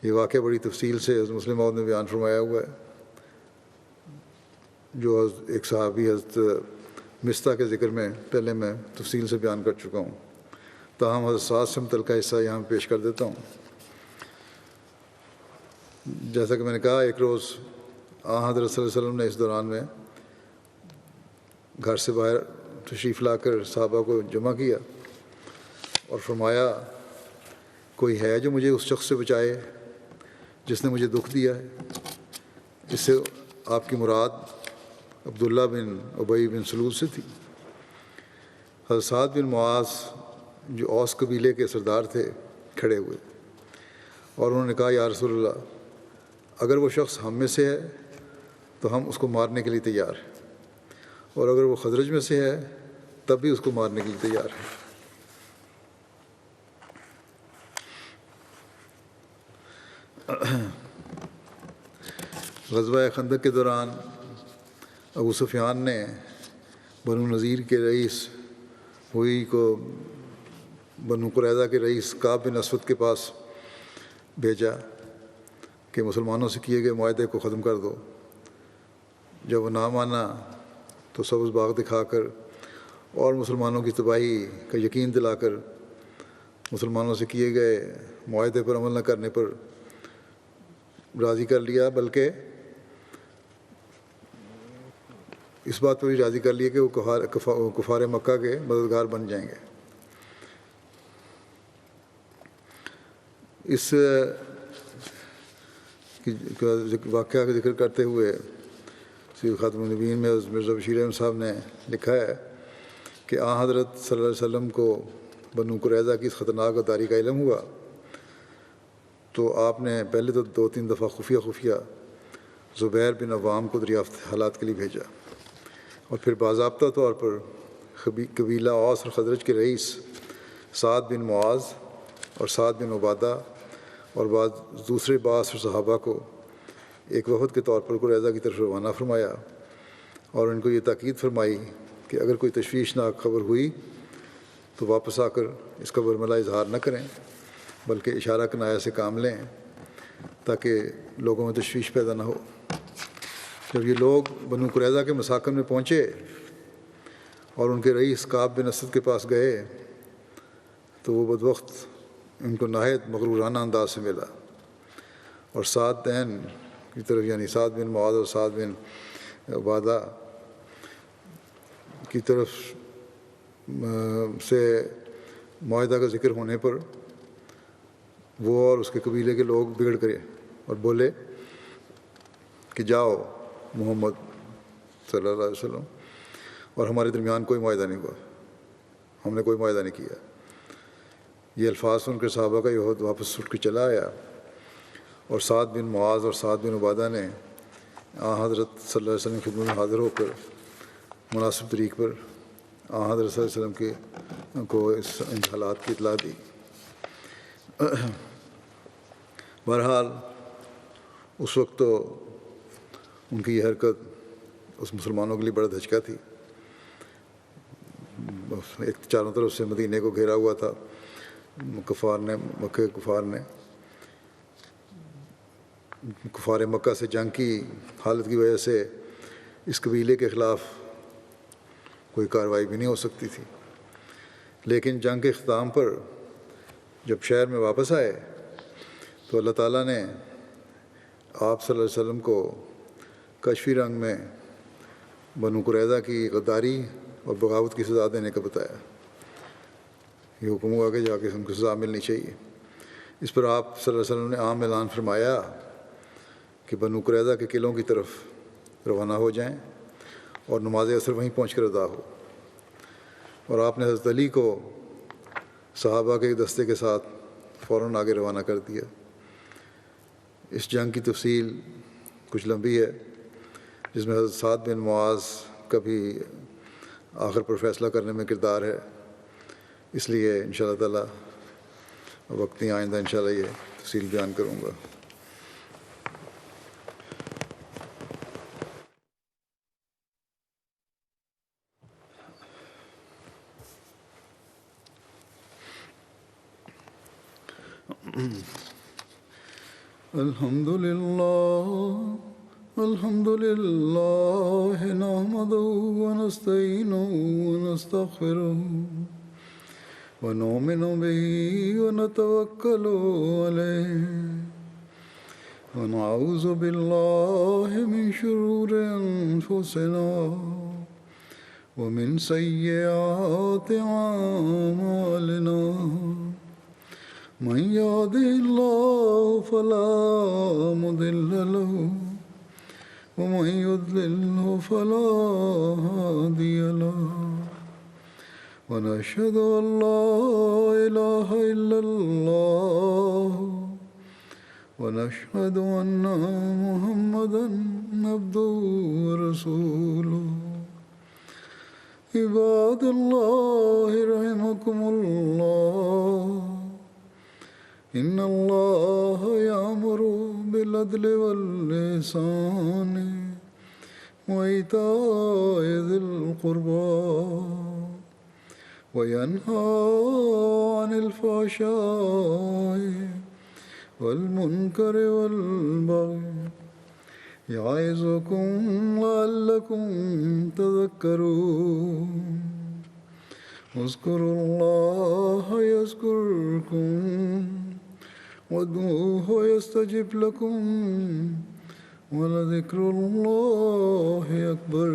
یہ واقعہ بڑی تفصیل سے حضرت مسلم موعود نے بیان فرمایا ہوا ہے، جو ایک صحابی حضرت مستہ کے ذکر میں پہلے میں تفصیل سے بیان کر چکا ہوں، تاہم حضرت سعد سے متعلقہ حصہ یہاں پیش کر دیتا ہوں۔ جیسا کہ میں نے کہا ایک روز حضرت صلی اللہ علیہ وسلم نے اس دوران میں گھر سے باہر تشریف لا کر صحابہ کو جمع کیا اور فرمایا کوئی ہے جو مجھے اس شخص سے بچائے جس نے مجھے دکھ دیا ہے؟ اس سے آپ کی مراد عبداللہ بن ابی بن سلول سے تھی۔ حضرت سعد بن معاذ جو اوس قبیلے کے سردار تھے کھڑے ہوئے اور انہوں نے کہا یا رسول اللہ اگر وہ شخص ہم میں سے ہے تو ہم اس کو مارنے کے لیے تیار ہیں، اور اگر وہ خزرج میں سے ہے تب بھی اس کو مارنے کے لیے تیار ہیں۔ غزوہ خندق کے دوران ابو سفیان نے بنو نذیر کے رئیس ہوئی کو بنو قریظہ کے رئیس کعب بن اسود کے پاس بھیجا کہ مسلمانوں سے کیے گئے معاہدے کو ختم کر دو۔ جب وہ نہ مانا تو سبز باغ دکھا کر اور مسلمانوں کی تباہی کا یقین دلا کر مسلمانوں سے کیے گئے معاہدے پر عمل نہ کرنے پر راضی کر لیا، بلکہ اس بات پر بھی راضی کر لیا کہ وہ کفار مکہ کے مددگار بن جائیں گے۔ اس واقعہ کا ذکر کرتے ہوئے سید خاتم النبیین میں مرزا بشیر احمد صاحب نے لکھا ہے کہ آن حضرت صلی اللہ علیہ وسلم کو بنو قریظہ کی اس خطرناک غداری کا علم ہوا تو آپ نے پہلے تو 2-3 دفعہ خفیہ زبیر بن عوام کو دریافت حالات کے لیے بھیجا، اور پھر باضابطہ طور پر قبیلہ اوس اور خزرج کے رئیس سعد بن معاذ اور سعد بن عبادہ اور بعض دوسرے باس اور صحابہ کو ایک وفد کے طور پر قریظہ کی طرف روانہ فرمایا، اور ان کو یہ تاکید فرمائی کہ اگر کوئی تشویشناک خبر ہوئی تو واپس آ کر اس کا برملا اظہار نہ کریں، بلکہ اشارہ کنایہ سے کام لیں تاکہ لوگوں میں تشویش پیدا نہ ہو۔ جب یہ لوگ بنو قریظہ کے مساکن میں پہنچے اور ان کے رئیس کعب بن اسد کے پاس گئے تو وہ بدبخت ان کو نہایت مغرورانہ انداز سے ملا، اور سعدین کی طرف یعنی سعد بن معاذ اور سعد بن عبادہ کی طرف سے معاہدہ کا ذکر ہونے پر وہ اور اس کے قبیلے کے لوگ بگڑ گئے اور بولے کہ جاؤ محمد صلی اللہ علیہ وسلم اور ہمارے درمیان کوئی معاہدہ نہیں ہوا، ہم نے کوئی معاہدہ نہیں کیا۔ یہ الفاظ سن کر صحابہ کا یہ عہد واپس اٹھ کے چلا آیا، اور سعد بن معاذ اور سعد بن عبادہ نے حضرت صلی اللہ علیہ وسلم کی خدمت میں حاضر ہو کر مناسب طریق پر حضرت صلی اللہ علیہ وسلم کو ان حالات کی اطلاع دی۔ بہرحال اس وقت تو ان کی یہ حرکت اس مسلمانوں کے لیے بڑا دھچکا تھی۔ ایک چاروں طرف سے مدینے کو گھیرا ہوا تھا کفار مکہ سے جنگ کی حالت کی وجہ سے اس قبیلے کے خلاف کوئی کارروائی بھی نہیں ہو سکتی تھی، لیکن جنگ کے اختتام پر جب شہر میں واپس آئے تو اللہ تعالیٰ نے آپ صلی اللہ علیہ وسلم کو کشفی رنگ میں بنو قریظہ کی غداری اور بغاوت کی سزا دینے کا بتایا۔ یہ حکم ہوا کہ جا کے ان کو سزا ملنی چاہیے۔ اس پر آپ صلی اللہ علیہ وسلم نے عام اعلان فرمایا کہ بنو قریظہ کے قلعوں کی طرف روانہ ہو جائیں اور نماز عصر وہیں پہنچ کر ادا ہو، اور آپ نے حضرت علی کو صحابہ کے ایک دستے کے ساتھ فوراً آگے روانہ کر دیا۔ اس جنگ کی تفصیل کچھ لمبی ہے، جس میں حضرت سعد بن معاذ کا بھی آخر پر فیصلہ کرنے میں کردار ہے، اس لیے انشاءاللہ تعالیٰ وقتی آئندہ انشاءاللہ یہ تفصیل بیان کروں گا۔ الحمد للہ نحمدہ ونستعینہ ونستغفرہ ونؤمن بہ ونتوکل علیہ ونعوذ باللہ من شرور انفسنا ومن سیئات اعمالنا من يهده الله فلا مضل له ومن يضلل فلا هادي له ونشهد أن لا إله إلا الله ونشهد أن محمدا عبده ورسوله عباد الله رحمكم الله إن الله يأمر بالعدل والإحسان وإيتاء ذي القربى وينهى عن الفحشاء والمنكر والبغي يعظكم لعلكم تذكرون اذكروا الله يذكركم وادعوه يستجب لكم ولذكر الله أكبر.